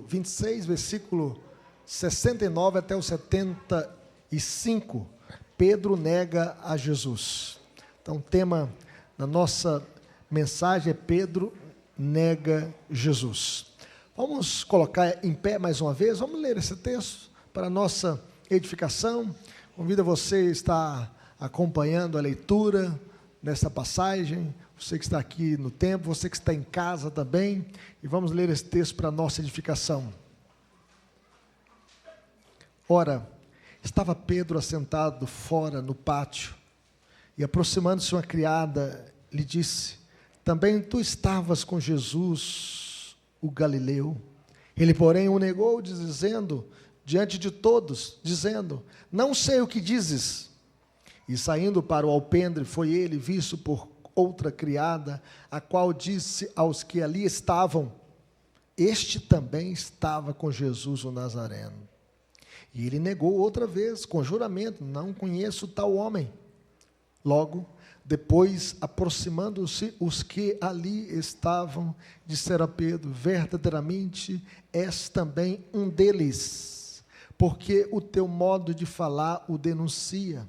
26, versículo 69 até o 75. Pedro nega a Jesus. Então, o tema da nossa mensagem é Pedro nega Jesus. Vamos colocar em pé mais uma vez, vamos ler esse texto para a nossa edificação. Convido você a estar acompanhando a leitura nessa passagem, você que está aqui no templo, você que está em casa também, e vamos ler esse texto para a nossa edificação. Ora, estava Pedro assentado fora no pátio, e aproximando-se uma criada, lhe disse: também tu estavas com Jesus, o Galileu. Ele, porém, o negou, dizendo, diante de todos, dizendo: não sei o que dizes. E saindo para o alpendre, foi ele visto por outra criada, a qual disse aos que ali estavam: este também estava com Jesus o Nazareno. E ele negou outra vez, com juramento: não conheço tal homem. Logo, depois, aproximando-se os que ali estavam, disseram a Pedro: verdadeiramente és também um deles, porque o teu modo de falar o denuncia.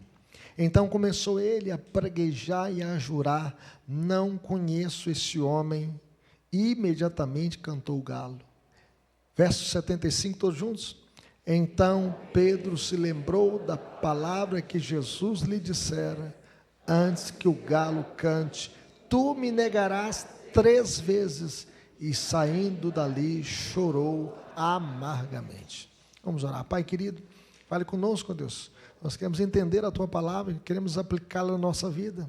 Então começou ele a praguejar e a jurar: não conheço esse homem. E imediatamente cantou o galo. Verso 75, todos juntos. Então Pedro se lembrou da palavra que Jesus lhe dissera: antes que o galo cante, tu me negarás 3 vezes. E saindo dali, chorou amargamente. Vamos orar. Pai querido, fale conosco, Deus. Nós queremos entender a Tua palavra, queremos aplicá-la na nossa vida.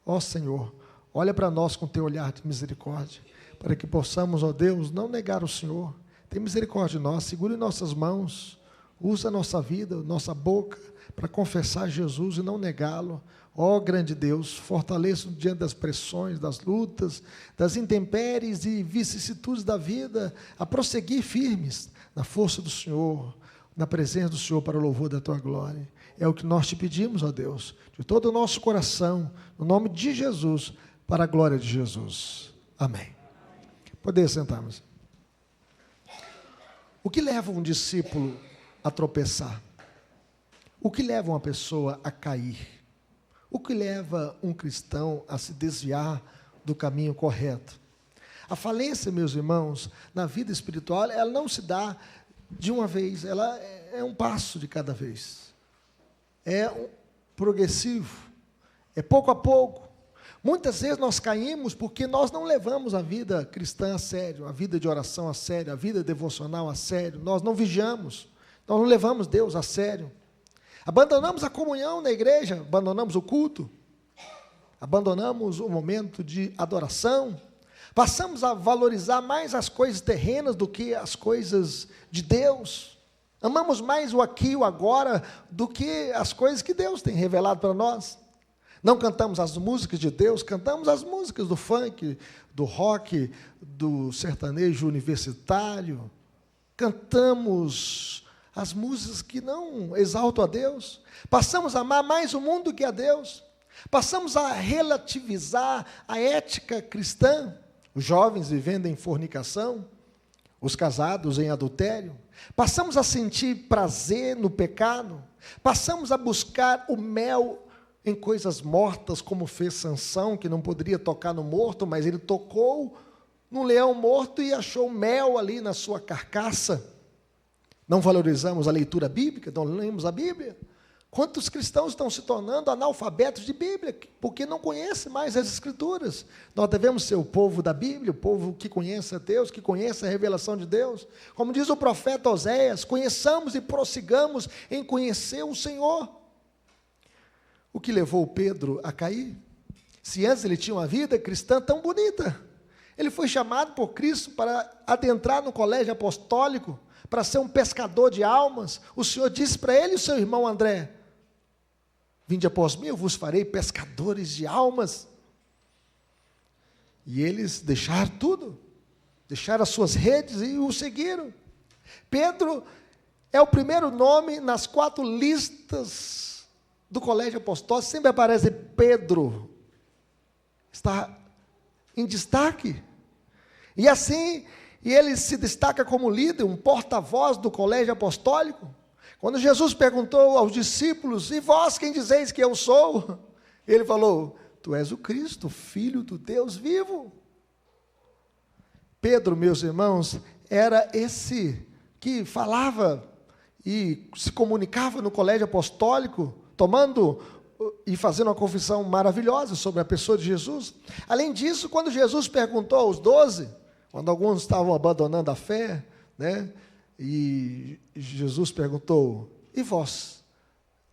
Ó Senhor, olha para nós com Teu olhar de misericórdia, para que possamos, ó Deus, não negar o Senhor. Tem misericórdia de nós, segure nossas mãos, usa a nossa vida, nossa boca, para confessar Jesus e não negá-lo. Ó grande Deus, fortaleça-nos diante das pressões, das lutas, das intempéries e vicissitudes da vida, a prosseguir firmes na força do Senhor, na presença do Senhor, para o louvor da Tua glória. É o que nós te pedimos, ó Deus, de todo o nosso coração, no nome de Jesus, para a glória de Jesus. Amém. Poder sentarmos. O que leva um discípulo a tropeçar? O que leva uma pessoa a cair? O que leva um cristão a se desviar do caminho correto? A falência, meus irmãos, na vida espiritual, ela não se dá de uma vez, ela é um passo de cada vez. É progressivo, é pouco a pouco. Muitas vezes nós caímos porque nós não levamos a vida cristã a sério, a vida de oração a sério, a vida devocional a sério. Nós não vigiamos, nós não levamos Deus a sério. Abandonamos a comunhão na igreja, abandonamos o culto, abandonamos o momento de adoração, passamos a valorizar mais as coisas terrenas do que as coisas de Deus. Amamos mais o aqui e o agora do que as coisas que Deus tem revelado para nós. Não cantamos as músicas de Deus, cantamos as músicas do funk, do rock, do sertanejo universitário. Cantamos as músicas que não exaltam a Deus. Passamos a amar mais o mundo que a Deus. Passamos a relativizar a ética cristã. Os jovens vivendo em fornicação, os casados em adultério. Passamos a sentir prazer no pecado. Passamos a buscar o mel em coisas mortas, como fez Sansão, que não poderia tocar no morto, mas ele tocou no leão morto e achou mel ali na sua carcaça. Não valorizamos a leitura bíblica, não lemos a Bíblia. Quantos cristãos estão se tornando analfabetos de Bíblia, porque não conhecem mais as Escrituras? Nós devemos ser o povo da Bíblia, o povo que conhece a Deus, que conhece a revelação de Deus. Como diz o profeta Oséias: conheçamos e prossigamos em conhecer o Senhor. O que levou Pedro a cair? Se antes ele tinha uma vida cristã tão bonita, ele foi chamado por Cristo para adentrar no colégio apostólico, para ser um pescador de almas. O Senhor disse para ele e o seu irmão André: vinde após mim, eu vos farei pescadores de almas. E eles deixaram tudo, deixaram as suas redes e o seguiram. Pedro é o primeiro nome nas 4 listas do colégio apostólico, sempre aparece Pedro, está em destaque. E assim, e ele se destaca como líder, um porta-voz do colégio apostólico. Quando Jesus perguntou aos discípulos: e vós quem dizeis que eu sou? Ele falou: tu és o Cristo, Filho do Deus vivo. Pedro, meus irmãos, era esse que falava e se comunicava no colégio apostólico, tomando e fazendo uma confissão maravilhosa sobre a pessoa de Jesus. Além disso, quando Jesus perguntou aos 12, quando alguns estavam abandonando a fé, né, e Jesus perguntou: e vós,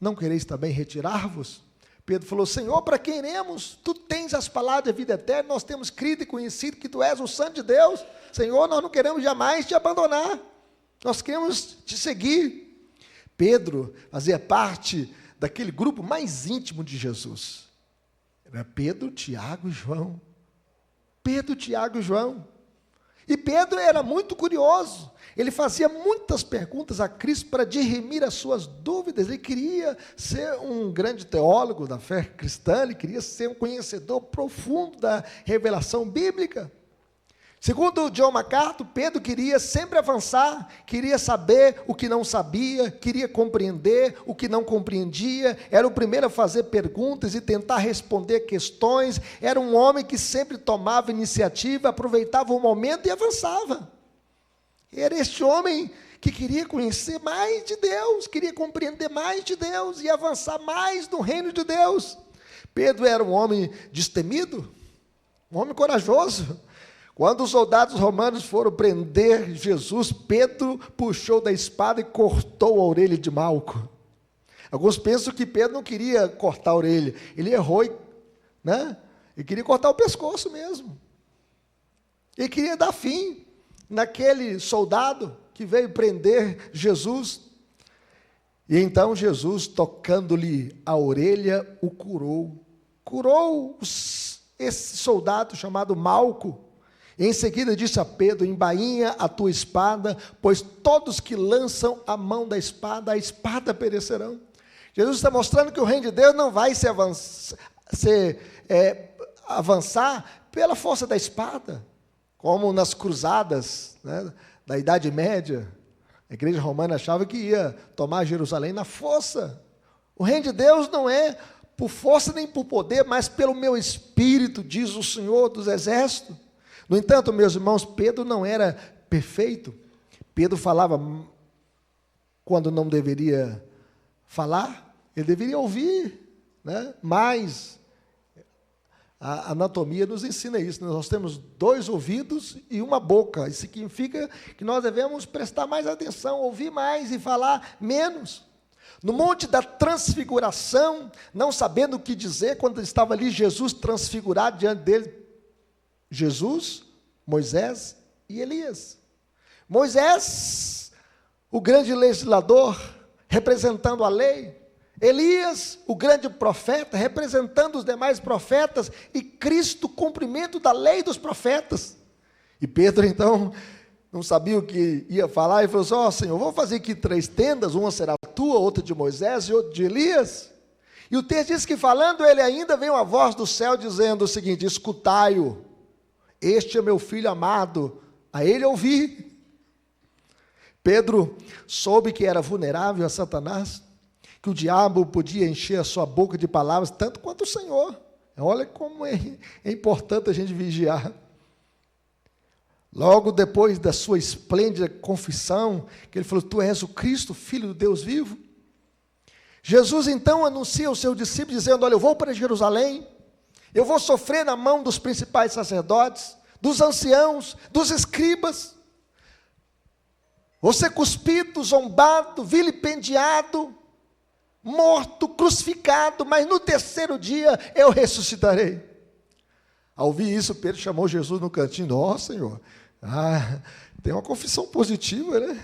não quereis também retirar-vos? Pedro falou: Senhor, para quem iremos? Tu tens as palavras de vida eterna, nós temos crido e conhecido que Tu és o Santo de Deus. Senhor, nós não queremos jamais te abandonar, nós queremos te seguir. Pedro fazia parte daquele grupo mais íntimo de Jesus. Era Pedro, Tiago e João. Pedro, Tiago e João. E Pedro era muito curioso. Ele fazia muitas perguntas a Cristo para dirimir as suas dúvidas. Ele queria ser um grande teólogo da fé cristã, ele queria ser um conhecedor profundo da revelação bíblica. Segundo John MacArthur, Pedro queria sempre avançar, queria saber o que não sabia, queria compreender o que não compreendia, era o primeiro a fazer perguntas e tentar responder questões, era um homem que sempre tomava iniciativa, aproveitava o momento e avançava. Era este homem que queria conhecer mais de Deus, queria compreender mais de Deus e avançar mais no reino de Deus. Pedro era um homem destemido, um homem corajoso. Quando os soldados romanos foram prender Jesus, Pedro puxou da espada e cortou a orelha de Malco. Alguns pensam que Pedro não queria cortar a orelha, ele errou, né? Ele queria cortar o pescoço mesmo. Ele queria dar fim naquele soldado que veio prender Jesus. E então Jesus, tocando-lhe a orelha, o curou. Curou esse soldado chamado Malco. Em seguida disse a Pedro: embainha a tua espada, pois todos que lançam a mão da espada, a espada perecerão. Jesus está mostrando que o reino de Deus não vai avançar pela força da espada, como nas cruzadas, né, da Idade Média. A igreja romana achava que ia tomar Jerusalém na força. O reino de Deus não é por força nem por poder, mas pelo meu espírito, diz o Senhor dos Exércitos. No entanto, meus irmãos, Pedro não era perfeito. Pedro falava quando não deveria falar, ele deveria ouvir, né? Mas a anatomia nos ensina isso. Nós temos 2 ouvidos e uma boca. Isso significa que nós devemos prestar mais atenção, ouvir mais e falar menos. No monte da transfiguração, não sabendo o que dizer, quando estava ali Jesus transfigurado diante dele, Jesus, Moisés e Elias. Moisés, o grande legislador, representando a lei. Elias, o grande profeta, representando os demais profetas. E Cristo, cumprimento da lei dos profetas. E Pedro, então, não sabia o que ia falar, e falou assim: ó, Senhor, vou fazer aqui 3 tendas, uma será tua, outra de Moisés e outra de Elias. E o texto diz que, falando ele ainda, veio uma voz do céu dizendo o seguinte: escutai-o. Este é meu filho amado, a ele ouvi. Pedro soube que era vulnerável a Satanás, que o diabo podia encher a sua boca de palavras, tanto quanto o Senhor. Olha como é importante a gente vigiar. Logo depois da sua esplêndida confissão, que ele falou: tu és o Cristo, Filho do Deus vivo. Jesus então anuncia aos seus discípulos, dizendo: olha, eu vou para Jerusalém, eu vou sofrer na mão dos principais sacerdotes, dos anciãos, dos escribas. Vou ser cuspido, zombado, vilipendiado, morto, crucificado, mas no 3º dia eu ressuscitarei. Ao ouvir isso, Pedro chamou Jesus no cantinho: ó, Senhor, tem uma confissão positiva, né?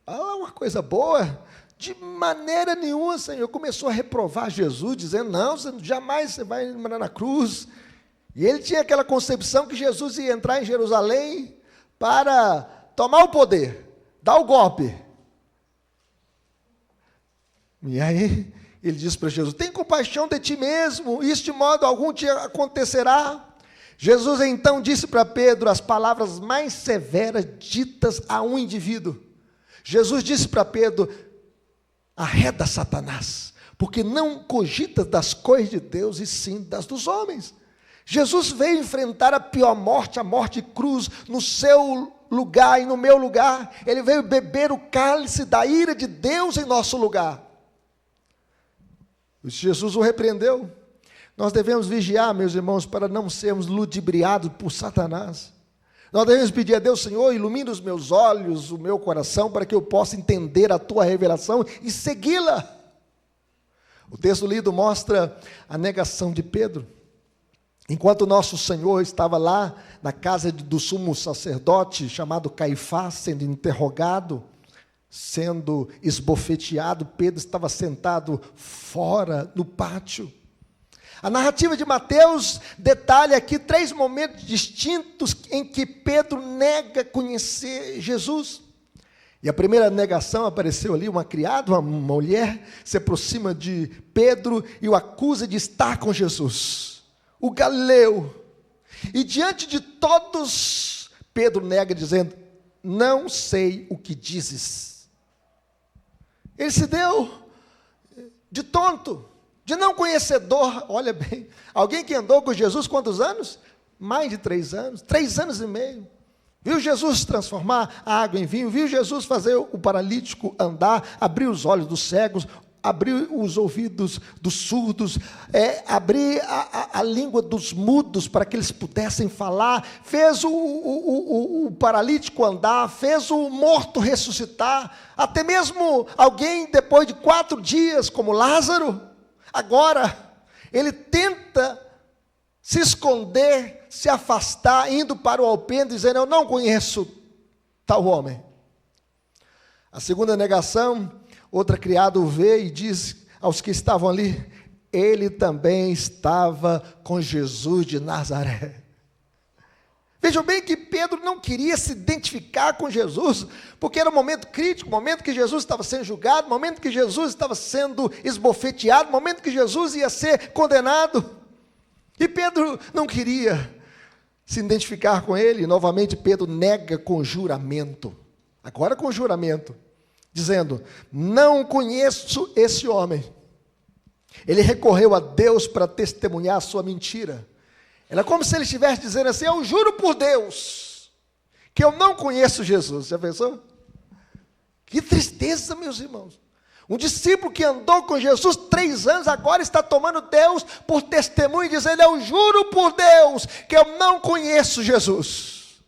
Uma coisa boa. De maneira nenhuma, Senhor. Começou a reprovar Jesus, dizendo: não, jamais você vai morar na cruz. E ele tinha aquela concepção que Jesus ia entrar em Jerusalém para tomar o poder, dar o golpe. E aí ele diz para Jesus: tem compaixão de ti mesmo, isso de modo algum te acontecerá. Jesus então disse para Pedro as palavras mais severas ditas a um indivíduo. Jesus disse para Pedro: arreda Satanás, porque não cogitas das coisas de Deus e sim das dos homens. Jesus veio enfrentar a pior morte, a morte de cruz, no seu lugar e no meu lugar. Ele veio beber o cálice da ira de Deus em nosso lugar. Jesus o repreendeu. Nós devemos vigiar, meus irmãos, para não sermos ludibriados por Satanás. Nós devemos pedir a Deus: Senhor, ilumina os meus olhos, o meu coração, para que eu possa entender a tua revelação e segui-la. O texto lido mostra a negação de Pedro. Enquanto nosso Senhor estava lá na casa do sumo sacerdote, chamado Caifás, sendo interrogado, sendo esbofeteado, Pedro estava sentado fora no pátio. A narrativa de Mateus detalha aqui 3 momentos distintos em que Pedro nega conhecer Jesus. E a primeira negação apareceu ali: uma criada, uma mulher, se aproxima de Pedro e o acusa de estar com Jesus, o galileu. E diante de todos, Pedro nega dizendo: não sei o que dizes. Ele se deu de tonto, de não conhecedor. Olha bem, alguém que andou com Jesus quantos anos? Mais de 3 anos, 3 anos e meio. Viu Jesus transformar a água em vinho, viu Jesus fazer o paralítico andar, abrir os olhos dos cegos, abrir os ouvidos dos surdos, abrir a língua dos mudos para que eles pudessem falar, fez o paralítico andar, fez o morto ressuscitar, até mesmo alguém depois de 4 dias, como Lázaro. Agora, ele tenta se esconder, se afastar, indo para o alpendre, dizendo: eu não conheço tal homem. A segunda negação, outra criada o vê e diz aos que estavam ali: ele também estava com Jesus de Nazaré. Vejam bem que Pedro não queria se identificar com Jesus, porque era um momento crítico, momento que Jesus estava sendo julgado, momento que Jesus estava sendo esbofeteado, momento que Jesus ia ser condenado. E Pedro não queria se identificar com ele. Novamente Pedro nega com juramento, agora com juramento, dizendo: não conheço esse homem. Ele recorreu a Deus para testemunhar a sua mentira. Era como se ele estivesse dizendo assim: eu juro por Deus que eu não conheço Jesus. Já pensou? Que tristeza, meus irmãos. Um discípulo que andou com Jesus 3 anos, agora está tomando Deus por testemunho, dizendo: eu juro por Deus que eu não conheço Jesus.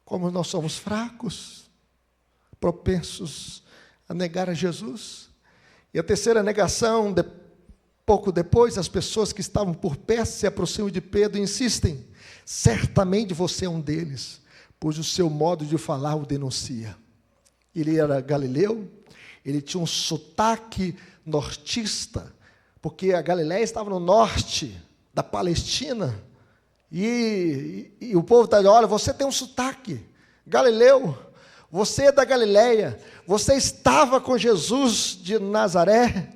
Como nós somos fracos, propensos a negar a Jesus. E a terceira negação, pouco depois, as pessoas que estavam por perto se aproximam de Pedro e insistem: certamente você é um deles, pois o seu modo de falar o denuncia. Ele era galileu, ele tinha um sotaque nortista, porque a Galileia estava no norte da Palestina, e o povo está dizendo: olha, você tem um sotaque galileu, você é da Galileia, você estava com Jesus de Nazaré.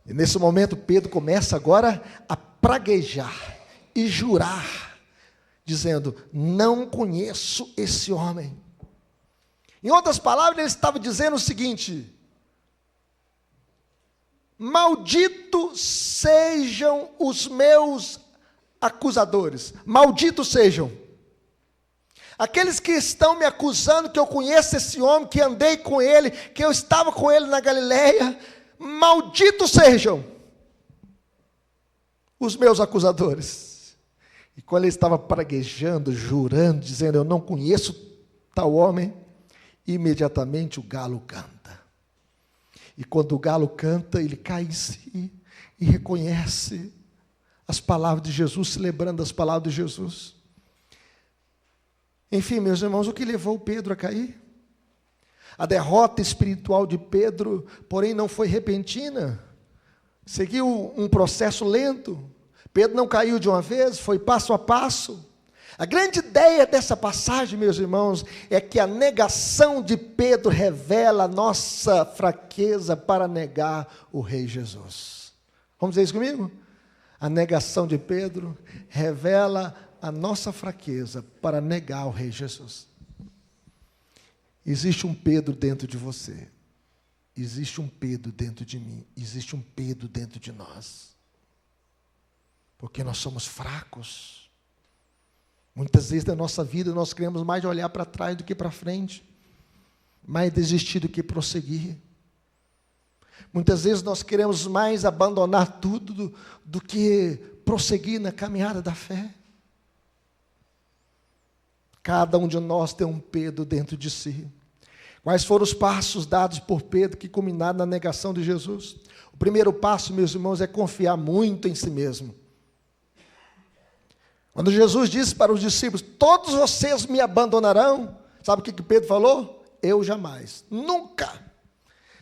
E nesse momento Pedro começa agora a praguejar e jurar, dizendo: não conheço esse homem. Em outras palavras, ele estava dizendo o seguinte: malditos sejam os meus acusadores, malditos sejam aqueles que estão me acusando que eu conheço esse homem, que andei com ele, que eu estava com ele na Galileia. Malditos sejam os meus acusadores. E quando ele estava praguejando, jurando, dizendo: eu não conheço tal homem, imediatamente o galo canta. E quando o galo canta, ele cai em si e reconhece as palavras de Jesus, celebrando as palavras de Jesus. Enfim, meus irmãos, o que levou Pedro a cair? A espiritual de Pedro, porém, não foi repentina. Seguiu um processo lento. Pedro não caiu de uma vez, foi passo a passo. A grande ideia dessa passagem, meus irmãos, é que a negação de Pedro revela a nossa fraqueza para negar o Rei Jesus. Vamos dizer isso comigo? A negação de Pedro revela a nossa fraqueza para negar o Rei Jesus. Existe um Pedro dentro de você. Existe um Pedro dentro de mim. Existe um Pedro dentro de nós. Porque nós somos fracos. Muitas vezes na nossa vida nós queremos mais olhar para trás do que para frente. Mais desistir do que prosseguir. Muitas vezes nós queremos mais abandonar tudo do que prosseguir na caminhada da fé. Cada um de nós tem um Pedro dentro de si. Quais foram os passos dados por Pedro que culminaram na negação de Jesus? O primeiro passo, meus irmãos, é confiar muito em si mesmo. Quando Jesus disse para os discípulos, todos vocês me abandonarão, sabe o que Pedro falou? Eu jamais, nunca.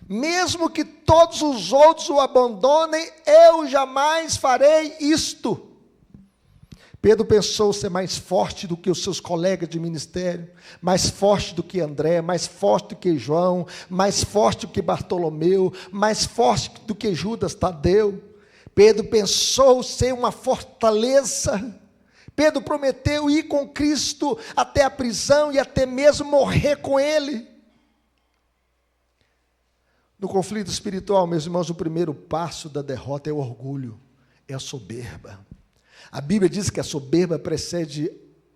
Mesmo que todos os outros o abandonem, eu jamais farei isto. Pedro pensou ser mais forte do que os seus colegas de ministério, mais forte do que André, mais forte do que João, mais forte do que Bartolomeu, mais forte do que Judas Tadeu. Pedro pensou ser uma fortaleza. Pedro prometeu ir com Cristo até a prisão e até mesmo morrer com Ele. No conflito espiritual, meus irmãos, o primeiro passo da derrota é o orgulho, é a soberba. A Bíblia diz que a soberba precede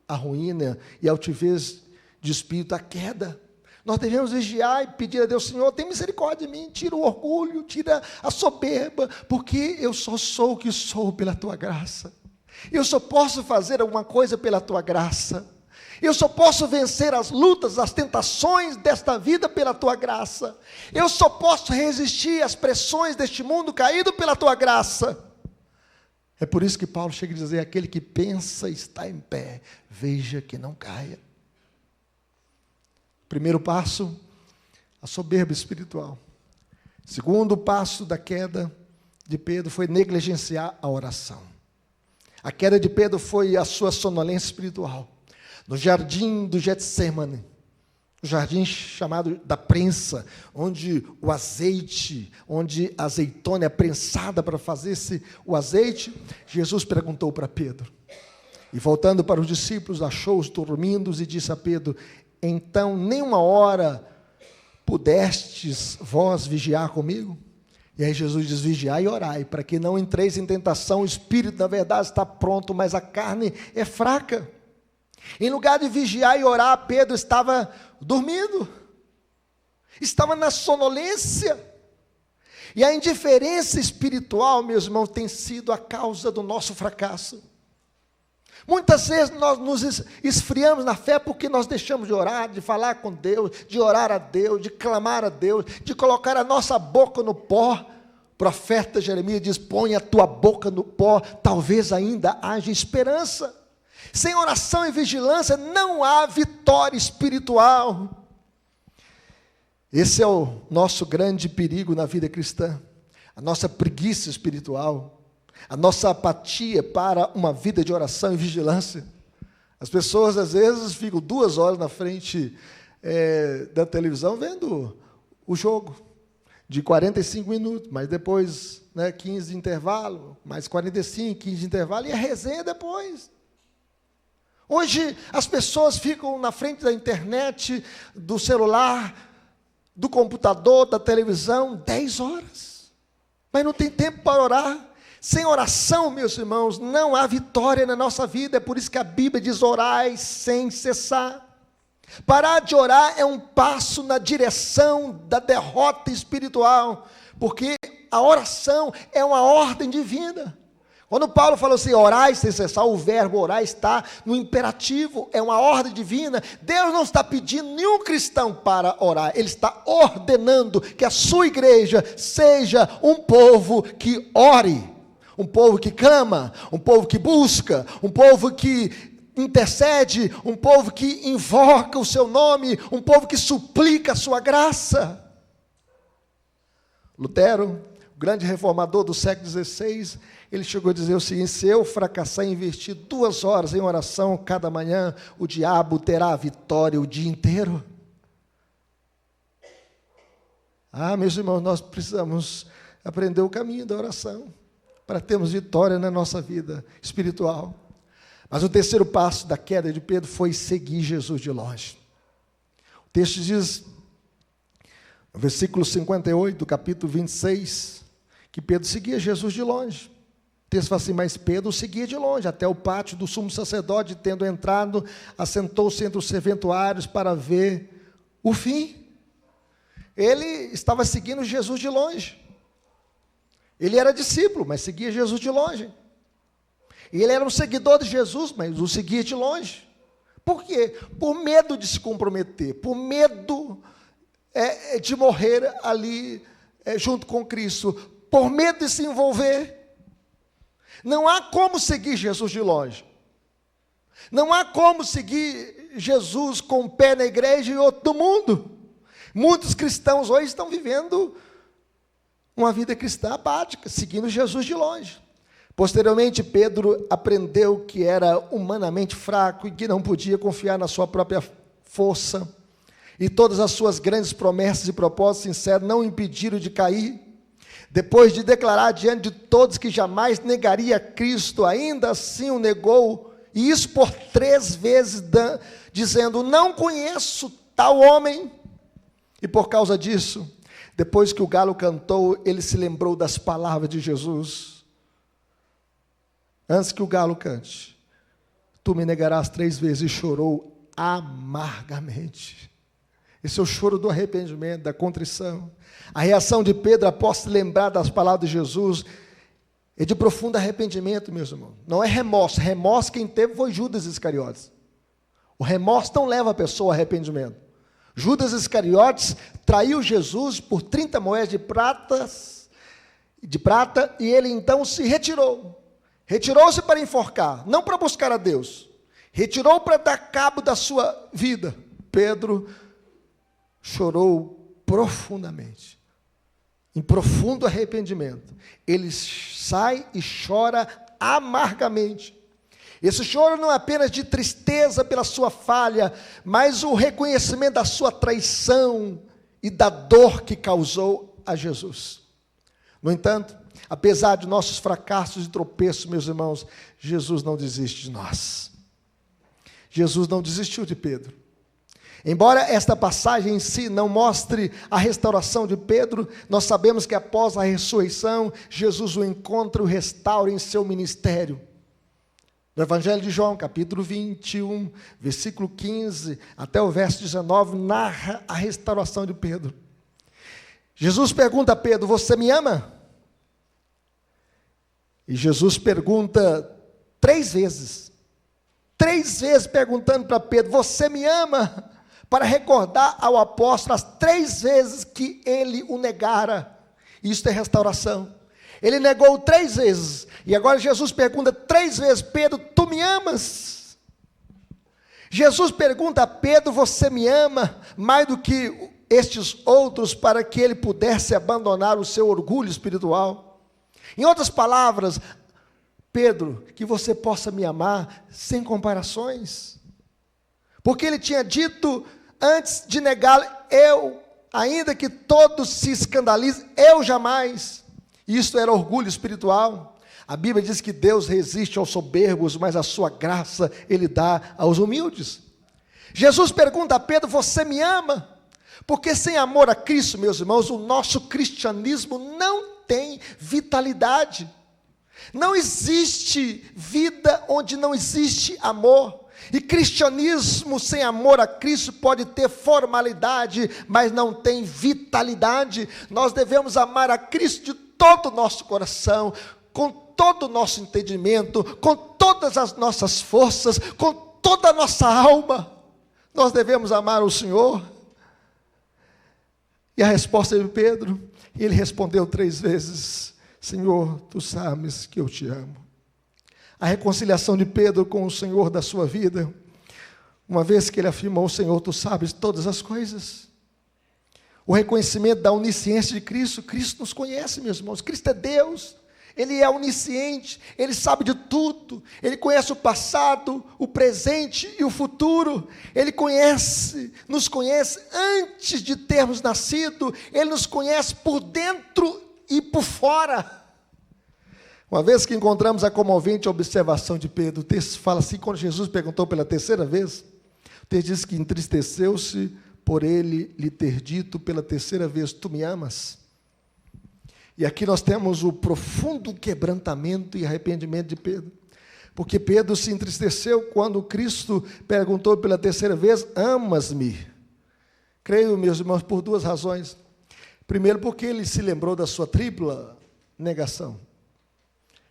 a ruína e a altivez de espírito, a queda. Nós devemos vigiar e pedir a Deus, Senhor, tem misericórdia de mim, tira o orgulho, tira a soberba, porque eu só sou o que sou pela Tua graça. Eu só posso fazer alguma coisa pela Tua graça. Eu só posso vencer as lutas, as tentações desta vida pela Tua graça. Eu só posso resistir às pressões deste mundo caído pela Tua graça. É por isso que Paulo chega a dizer, aquele que pensa está em pé, veja que não caia. Primeiro passo, a soberba espiritual. Segundo passo da queda de Pedro foi negligenciar a oração. A queda de Pedro foi a sua sonolência espiritual. No jardim do Getsêmani, o jardim chamado da prensa, onde o azeite, onde a azeitona é prensada para fazer o azeite, Jesus perguntou para Pedro. E voltando para os discípulos, achou-os dormindo e disse a Pedro, então nem uma hora pudestes vós vigiar comigo? E aí Jesus diz, vigiai e orai, para que não entreis em tentação, o espírito na verdade está pronto, mas a carne é fraca. Em lugar de vigiar e orar, Pedro estava dormindo, estava na sonolência, e a indiferença espiritual, meus irmãos, tem sido a causa do nosso fracasso. Muitas vezes nós nos esfriamos na fé porque nós deixamos de orar, de falar com Deus, de orar a Deus, de clamar a Deus, de colocar a nossa boca no pó. O profeta Jeremias diz, põe a tua boca no pó, talvez ainda haja esperança. Sem oração e vigilância não há vitória espiritual. Esse é o nosso grande perigo na vida cristã, a nossa preguiça espiritual, a nossa apatia para uma vida de oração e vigilância. As pessoas às vezes ficam 2 horas na frente da televisão vendo o jogo, de 45 minutos, mas depois 15 de intervalo, mais 45, 15 de intervalo, e a resenha depois. Hoje as pessoas ficam na frente da internet, do celular, do computador, da televisão, 10 horas, mas não tem tempo para orar. Sem oração, meus irmãos, não há vitória na nossa vida. É por isso que a Bíblia diz, orai sem cessar. Parar de orar é um passo na direção da derrota espiritual, porque a oração é uma ordem divina. Quando Paulo falou assim, orai sem cessar, o verbo orar está no imperativo, é uma ordem divina. Deus não está pedindo nenhum cristão para orar, Ele está ordenando que a sua igreja seja um povo que ore, um povo que clama, um povo que busca, um povo que intercede, um povo que invoca o seu nome, um povo que suplica a sua graça. Lutero, o grande reformador do século XVI, ele chegou a dizer o seguinte, se eu fracassar em investir 2 horas em oração cada manhã, o diabo terá a vitória o dia inteiro. Meus irmãos, nós precisamos aprender o caminho da oração. para termos vitória na nossa vida espiritual. Mas o terceiro passo da queda de Pedro foi seguir Jesus de longe. O texto diz, no versículo 58 do capítulo 26, que Pedro seguia Jesus de longe. O texto fala assim, mas Pedro seguia de longe, até o pátio do sumo sacerdote, tendo entrado, assentou-se entre os serventuários para ver o fim. Ele estava seguindo Jesus de longe. Ele era discípulo, mas seguia Jesus de longe. E ele era um seguidor de Jesus, mas o seguia de longe. Por quê? Por medo de se comprometer, por medo de morrer ali junto com Cristo, por medo de se envolver. Não há como seguir Jesus de longe. Não há como seguir Jesus com um pé na igreja e outro no mundo. Muitos cristãos hoje estão vivendo uma vida cristã apática, seguindo Jesus de longe. Posteriormente, Pedro aprendeu que era humanamente fraco e que não podia confiar na sua própria força. E todas as suas grandes promessas e propósitos sinceros não o impediram de cair. Depois de declarar diante de todos que jamais negaria Cristo, ainda assim o negou, e isso por 3 vezes, dizendo, não conheço tal homem. E por causa disso, depois que o galo cantou, ele se lembrou das palavras de Jesus. Antes que o galo cante, tu me negarás 3 vezes, e chorou amargamente. Esse é o choro do arrependimento, da contrição. A reação de Pedro, após se lembrar das palavras de Jesus, é de profundo arrependimento, meus irmãos. Não é remorso. Remorso quem teve foi Judas Iscariotes. O remorso não leva a pessoa ao arrependimento. Judas Iscariotes traiu Jesus por 30 moedas de prata, e ele então se retirou. Retirou-se para enforcar, não para buscar a Deus. Retirou para dar cabo da sua vida. Pedro chorou profundamente, em profundo arrependimento. Ele sai e chora amargamente. Esse choro não é apenas de tristeza pela sua falha, mas o reconhecimento da sua traição e da dor que causou a Jesus. No entanto, apesar de nossos fracassos e tropeços, meus irmãos, Jesus não desiste de nós. Jesus não desistiu de Pedro. Embora esta passagem em si não mostre a restauração de Pedro, nós sabemos que após a ressurreição, Jesus o encontra e o restaura em seu ministério. No Evangelho de João, capítulo 21, versículo 15, até o verso 19, narra a restauração de Pedro. Jesus pergunta a Pedro, você me ama? E Jesus pergunta 3 vezes. 3 vezes perguntando para Pedro, você me ama? Para recordar ao apóstolo as 3 vezes que ele o negara. Isso é restauração. Ele negou 3 vezes. E agora Jesus pergunta 3 vezes, Pedro, tu me amas? Jesus pergunta a Pedro, você me ama? Mais do que estes outros, para que ele pudesse abandonar o seu orgulho espiritual. Em outras palavras, Pedro, que você possa me amar sem comparações. Porque ele tinha dito, antes de negá-lo, eu, ainda que todos se escandalizem, eu jamais. Isso era orgulho espiritual. A Bíblia diz que Deus resiste aos soberbos, mas a sua graça Ele dá aos humildes. Jesus pergunta a Pedro, você me ama? Porque sem amor a Cristo, meus irmãos, o nosso cristianismo não tem vitalidade. Não existe vida onde não existe amor. E cristianismo sem amor a Cristo pode ter formalidade, mas não tem vitalidade. Nós devemos amar a Cristo de todo o nosso coração, com todo o nosso entendimento, com todas as nossas forças, com toda a nossa alma. Nós devemos amar o Senhor. E a resposta de Pedro, ele respondeu 3 vezes, Senhor, tu sabes que eu te amo. A reconciliação de Pedro com o Senhor da sua vida, uma vez que ele afirmou, Senhor, tu sabes todas as coisas. O reconhecimento da onisciência de Cristo, Cristo nos conhece, meus irmãos, Cristo é Deus, Ele é onisciente, Ele sabe de tudo, Ele conhece o passado, o presente e o futuro, Ele nos conhece antes de termos nascido, Ele nos conhece por dentro e por fora. Uma vez que encontramos a comovente observação de Pedro, o texto fala assim, quando Jesus perguntou pela terceira vez, o texto diz que entristeceu-se por ele lhe ter dito pela terceira vez, tu me amas? E aqui nós temos o profundo quebrantamento e arrependimento de Pedro, porque Pedro se entristeceu quando Cristo perguntou pela terceira vez, amas-me? Creio, meus irmãos, por duas razões. Primeiro, porque ele se lembrou da sua tripla negação.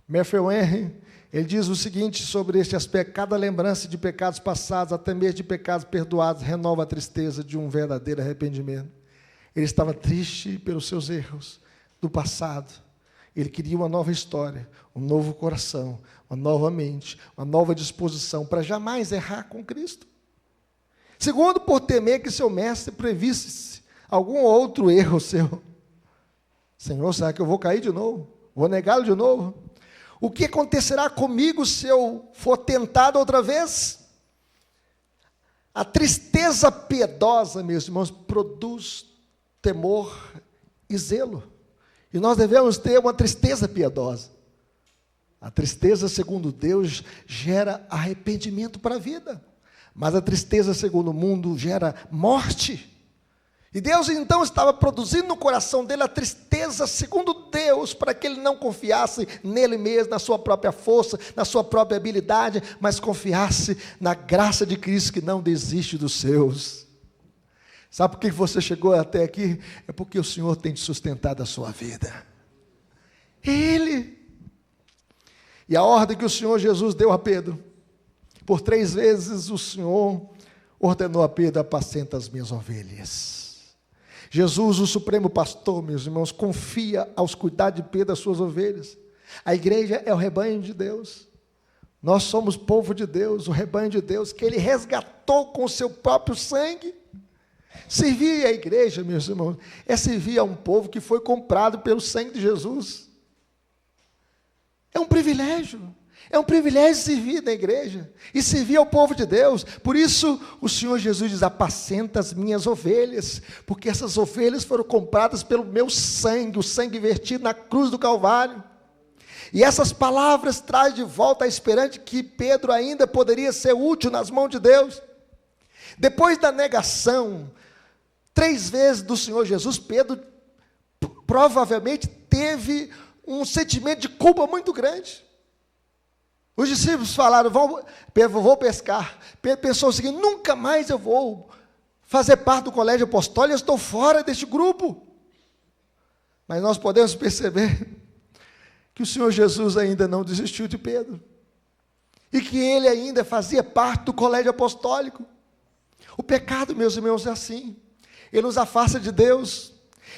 Matthew Henry, ele diz o seguinte sobre este aspecto: cada lembrança de pecados passados, até mesmo de pecados perdoados, renova a tristeza de um verdadeiro arrependimento. Ele estava triste pelos seus erros do passado. Ele queria uma nova história, um novo coração, uma nova mente, uma nova disposição para jamais errar com Cristo. Segundo, por temer que seu mestre previsse algum outro erro seu. Senhor, será que eu vou cair de novo? Vou negá-lo de novo? O que acontecerá comigo se eu for tentado outra vez? A tristeza piedosa, meus irmãos, produz temor e zelo. E nós devemos ter uma tristeza piedosa. A tristeza, segundo Deus, gera arrependimento para a vida. Mas a tristeza, segundo o mundo, gera morte. E Deus, então, estava produzindo no coração dele a tristeza, segundo Deus, para que ele não confiasse nele mesmo, na sua própria força, na sua própria habilidade, mas confiasse na graça de Cristo, que não desiste dos seus. Sabe por que você chegou até aqui? É porque o Senhor tem te sustentado a sua vida. Ele. E a ordem que o Senhor Jesus deu a Pedro, por 3 vezes o Senhor ordenou a Pedro: apacenta as minhas ovelhas. Jesus, o supremo pastor, meus irmãos, confia aos cuidados de Pedro as suas ovelhas. A igreja é o rebanho de Deus. Nós somos povo de Deus, o rebanho de Deus, que Ele resgatou com o seu próprio sangue. Servir a igreja, meus irmãos, é servir a um povo que foi comprado pelo sangue de Jesus. É um privilégio. É um privilégio servir na igreja e servir ao povo de Deus. Por isso o Senhor Jesus diz: apacenta as minhas ovelhas, porque essas ovelhas foram compradas pelo meu sangue, o sangue vertido na cruz do Calvário. E essas palavras trazem de volta a esperança de que Pedro ainda poderia ser útil nas mãos de Deus. Depois da negação 3 vezes do Senhor Jesus, Pedro provavelmente teve um sentimento de culpa muito grande. Os discípulos falaram: Pedro, vou pescar. Pedro pensou o seguinte: nunca mais eu vou fazer parte do colégio apostólico, eu estou fora deste grupo. Mas nós podemos perceber que o Senhor Jesus ainda não desistiu de Pedro, e que ele ainda fazia parte do colégio apostólico. O pecado, meus irmãos, é assim: ele nos afasta de Deus,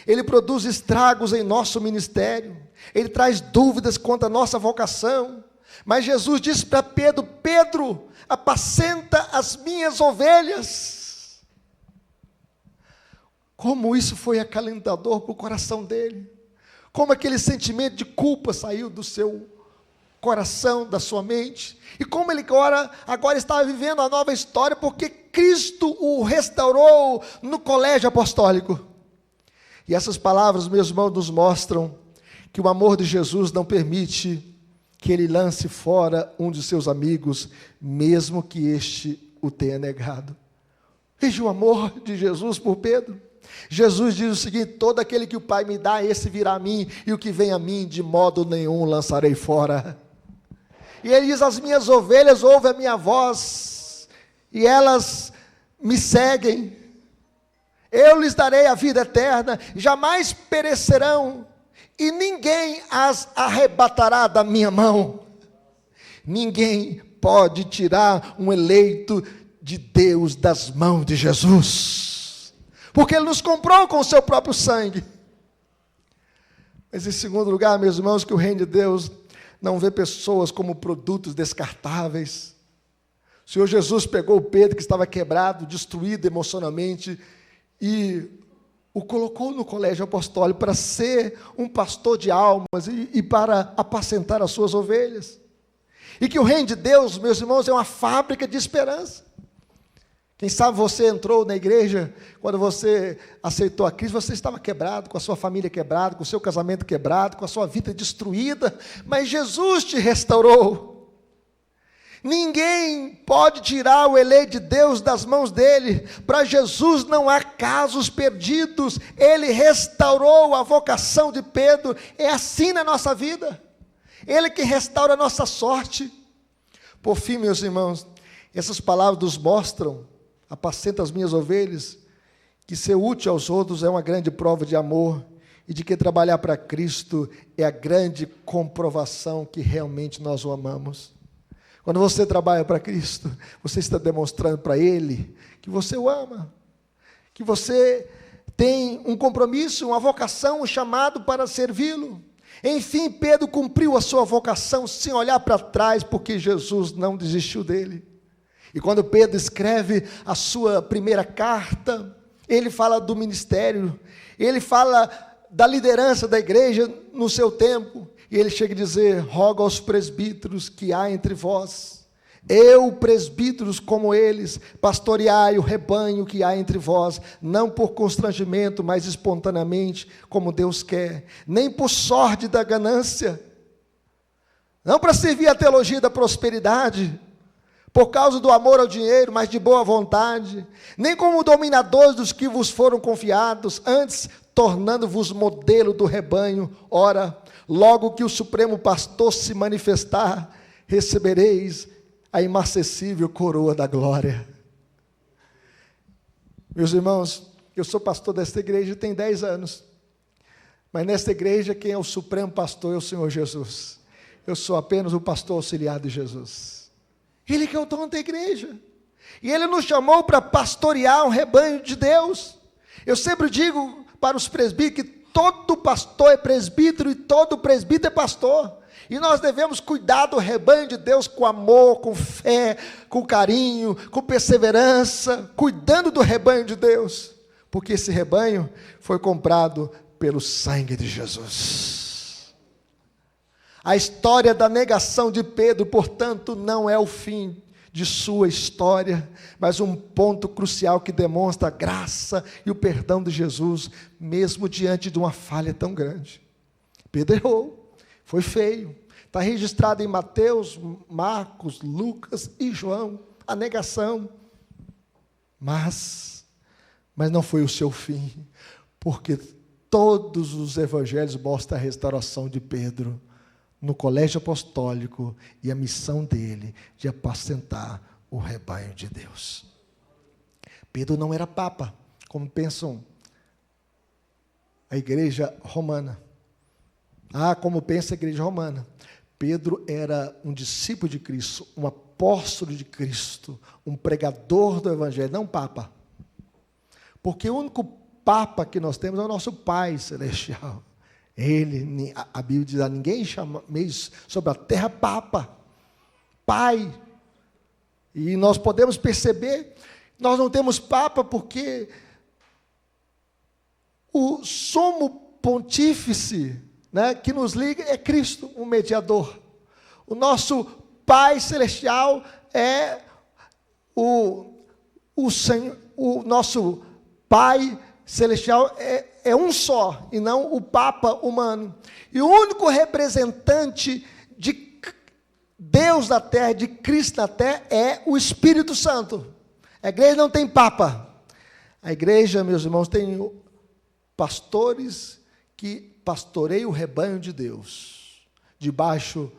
ele produz estragos em nosso ministério, ele traz dúvidas quanto à nossa vocação. Mas Jesus disse para Pedro: Pedro, apacenta as minhas ovelhas. Como isso foi acalentador para o coração dele. Como aquele sentimento de culpa saiu do seu coração, da sua mente. E como ele agora estava vivendo a nova história, porque Cristo o restaurou no colégio apostólico. E essas palavras, meus irmãos, nos mostram que o amor de Jesus não permite que ele lance fora um de seus amigos, mesmo que este o tenha negado. Veja o amor de Jesus por Pedro. Jesus diz o seguinte: todo aquele que o Pai me dá, esse virá a mim, e o que vem a mim, de modo nenhum lançarei fora. E ele diz: as minhas ovelhas ouvem a minha voz, e elas me seguem. Eu lhes darei a vida eterna, jamais perecerão, e ninguém as arrebatará da minha mão. Ninguém pode tirar um eleito de Deus das mãos de Jesus, porque Ele nos comprou com o seu próprio sangue. Mas em segundo lugar, meus irmãos, que o reino de Deus não vê pessoas como produtos descartáveis. O Senhor Jesus pegou Pedro, que estava quebrado, destruído emocionalmente, e o colocou no colégio apostólico para ser um pastor de almas e para apacentar as suas ovelhas. E que o reino de Deus, meus irmãos, é uma fábrica de esperança. Quem sabe você entrou na igreja, quando você aceitou a Cristo, você estava quebrado, com a sua família quebrada, com o seu casamento quebrado, com a sua vida destruída, mas Jesus te restaurou. Ninguém pode tirar o eleito de Deus das mãos dele. Para Jesus não há casos perdidos. Ele restaurou a vocação de Pedro. É assim na nossa vida. Ele que restaura a nossa sorte. Por fim, meus irmãos, essas palavras nos mostram: apacenta as minhas ovelhas, que ser útil aos outros é uma grande prova de amor, e de que trabalhar para Cristo é a grande comprovação que realmente nós o amamos. Quando você trabalha para Cristo, você está demonstrando para Ele que você o ama, que você tem um compromisso, uma vocação, um chamado para servi-lo. Enfim, Pedro cumpriu a sua vocação sem olhar para trás, porque Jesus não desistiu dele. E quando Pedro escreve a sua primeira carta, ele fala do ministério, ele fala da liderança da igreja no seu tempo, e ele chega a dizer: rogo aos presbíteros que há entre vós, eu, presbíteros como eles, pastoreai o rebanho que há entre vós, não por constrangimento, mas espontaneamente, como Deus quer, nem por sorte da ganância, não para servir a teologia da prosperidade, por causa do amor ao dinheiro, mas de boa vontade, nem como dominadores dos que vos foram confiados, antes tornando-vos modelo do rebanho. Ora, logo que o Supremo Pastor se manifestar, recebereis a imarcessível coroa da glória. Meus irmãos, eu sou pastor desta igreja tem 10 anos, mas nesta igreja quem é o Supremo Pastor é o Senhor Jesus. Eu sou apenas o pastor auxiliar de Jesus. Ele que é o dono da igreja, e Ele nos chamou para pastorear o rebanho de Deus. Eu sempre digo para os presbíteros que todo pastor é presbítero e todo presbítero é pastor, e nós devemos cuidar do rebanho de Deus com amor, com fé, com carinho, com perseverança, cuidando do rebanho de Deus, porque esse rebanho foi comprado pelo sangue de Jesus. A história da negação de Pedro, portanto, não é o fim de sua história, mas um ponto crucial que demonstra a graça e o perdão de Jesus, mesmo diante de uma falha tão grande. Pedro errou, foi feio, está registrado em Mateus, Marcos, Lucas e João, a negação, mas não foi o seu fim, porque todos os evangelhos mostram a restauração de Pedro no colégio apostólico e a missão dele de apacentar o rebanho de Deus. Pedro não era papa, como pensam a igreja romana. Como pensa a igreja romana. Pedro era um discípulo de Cristo, um apóstolo de Cristo, um pregador do evangelho, não papa. Porque o único papa que nós temos é o nosso Pai Celestial. Ele, a Bíblia diz: a ninguém chameis sobre a terra papa, pai. E nós podemos perceber, nós não temos papa porque o sumo pontífice, que nos liga é Cristo, o mediador. O nosso Pai Celestial é o Senhor, o nosso Pai Celestial é um só, e não o Papa humano. E o único representante de Deus na terra, de Cristo na terra, é o Espírito Santo. A igreja não tem Papa. A igreja, meus irmãos, tem pastores que pastoreiam o rebanho de Deus, debaixo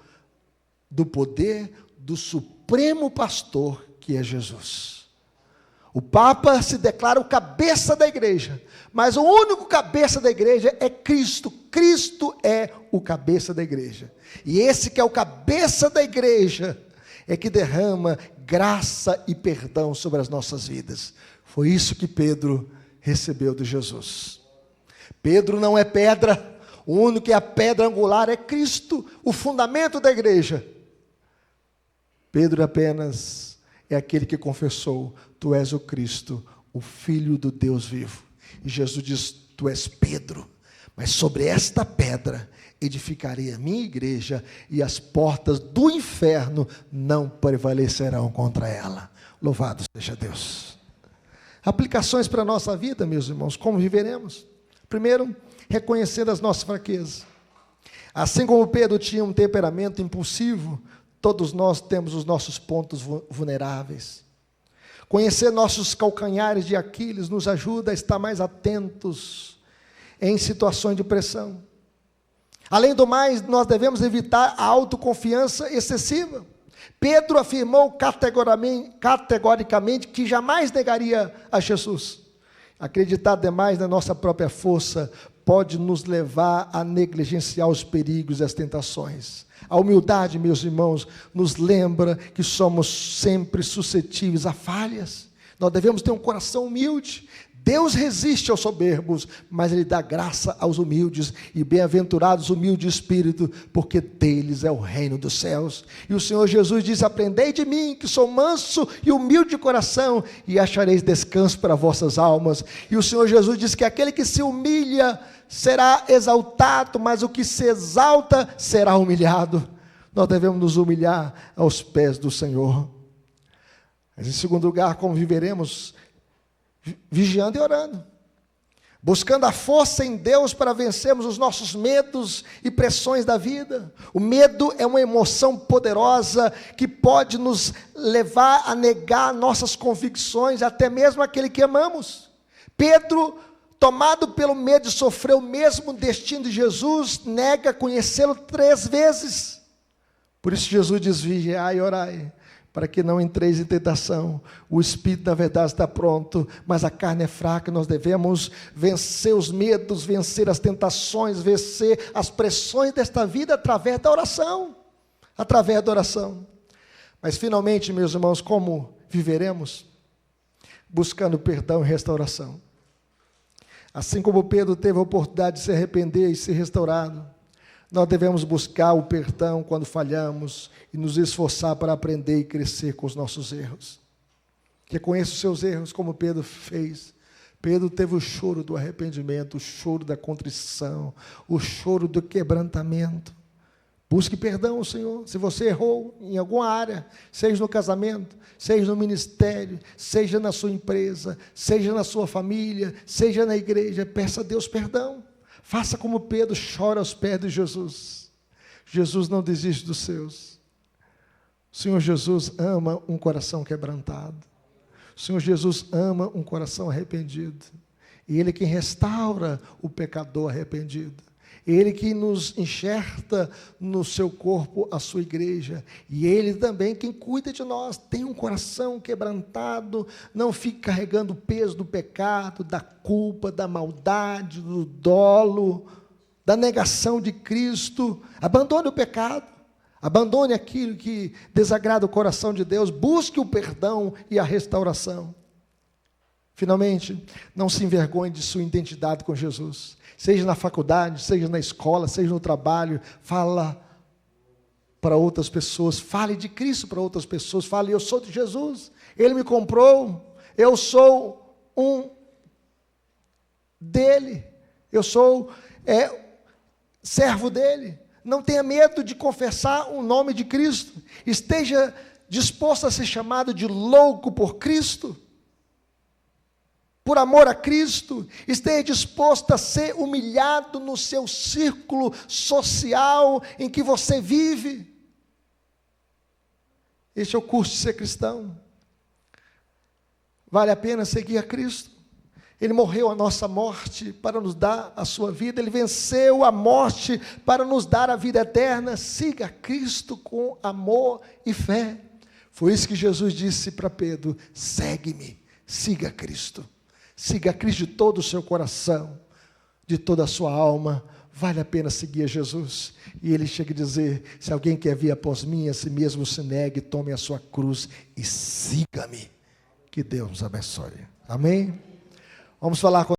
do poder do Supremo Pastor, que é Jesus. O Papa se declara o cabeça da igreja, mas o único cabeça da igreja é Cristo. Cristo é o cabeça da igreja. E esse que é o cabeça da igreja é que derrama graça e perdão sobre as nossas vidas. Foi isso que Pedro recebeu de Jesus. Pedro não é pedra, o único que é a pedra angular é Cristo, o fundamento da igreja. Pedro apenas é aquele que confessou: tu és o Cristo, o Filho do Deus vivo. E Jesus diz: tu és Pedro, mas sobre esta pedra edificarei a minha igreja, e as portas do inferno não prevalecerão contra ela. Louvado seja Deus. Aplicações para a nossa vida, meus irmãos, como viveremos? Primeiro, reconhecendo as nossas fraquezas. Assim como Pedro tinha um temperamento impulsivo, todos nós temos os nossos pontos vulneráveis. Conhecer nossos calcanhares de Aquiles nos ajuda a estar mais atentos em situações de pressão. Além do mais, nós devemos evitar a autoconfiança excessiva. Pedro afirmou categoricamente que jamais negaria a Jesus. Acreditar demais na nossa própria força pode nos levar a negligenciar os perigos e as tentações. A humildade, meus irmãos, nos lembra que somos sempre suscetíveis a falhas. Nós devemos ter um coração humilde. Deus resiste aos soberbos, mas Ele dá graça aos humildes, e bem-aventurados humildes de espírito, porque deles é o reino dos céus. E o Senhor Jesus diz: aprendei de mim, que sou manso e humilde de coração, e achareis descanso para vossas almas. E o Senhor Jesus diz que aquele que se humilha será exaltado, mas o que se exalta será humilhado. Nós devemos nos humilhar aos pés do Senhor. Mas em segundo lugar, como viveremos? Vigiando e orando, buscando a força em Deus para vencermos os nossos medos e pressões da vida. O medo é uma emoção poderosa que pode nos levar a negar nossas convicções, até mesmo aquele que amamos. Pedro, tomado pelo medo de sofrer o mesmo destino de Jesus, nega conhecê-lo 3 vezes. Por isso Jesus diz: vigiai e orai, para que não entreis em tentação. O espírito, na verdade, está pronto, mas a carne é fraca. Nós devemos vencer os medos, vencer as tentações, vencer as pressões desta vida através da oração. Através da oração. Mas, finalmente, meus irmãos, como viveremos? Buscando perdão e restauração. Assim como Pedro teve a oportunidade de se arrepender e ser restaurado, nós devemos buscar o perdão quando falhamos e nos esforçar para aprender e crescer com os nossos erros. Reconheça os seus erros, como Pedro fez. Pedro teve o choro do arrependimento, o choro da contrição, o choro do quebrantamento. Busque perdão ao Senhor. Se você errou em alguma área, seja no casamento, seja no ministério, seja na sua empresa, seja na sua família, seja na igreja, peça a Deus perdão. Faça como Pedro, chora aos pés de Jesus. Jesus não desiste dos seus. O Senhor Jesus ama um coração quebrantado. O Senhor Jesus ama um coração arrependido. E Ele é quem restaura o pecador arrependido. Ele que nos enxerta no seu corpo a sua igreja. E Ele também quem cuida de nós. Tem um coração quebrantado, não fique carregando o peso do pecado, da culpa, da maldade, do dolo, da negação de Cristo. Abandone o pecado, abandone aquilo que desagrada o coração de Deus, busque o perdão e a restauração. Finalmente, não se envergonhe de sua identidade com Jesus. Seja na faculdade, seja na escola, seja no trabalho, fala para outras pessoas, fale de Cristo para outras pessoas, fale: eu sou de Jesus, Ele me comprou, eu sou um dele, eu sou servo dele. Não tenha medo de confessar o nome de Cristo, esteja disposto a ser chamado de louco por Cristo, por amor a Cristo, esteja disposto a ser humilhado no seu círculo social em que você vive. Este é o custo de ser cristão. Vale a pena seguir a Cristo. Ele morreu a nossa morte para nos dar a sua vida. Ele venceu a morte para nos dar a vida eterna. Siga Cristo com amor e fé. Foi isso que Jesus disse para Pedro: segue-me, siga Cristo. Siga Cristo de todo o seu coração, de toda a sua alma. Vale a pena seguir a Jesus. E Ele chega a dizer: se alguém quer vir após mim, a si mesmo se negue, tome a sua cruz e siga-me. Que Deus nos abençoe. Amém? Vamos falar com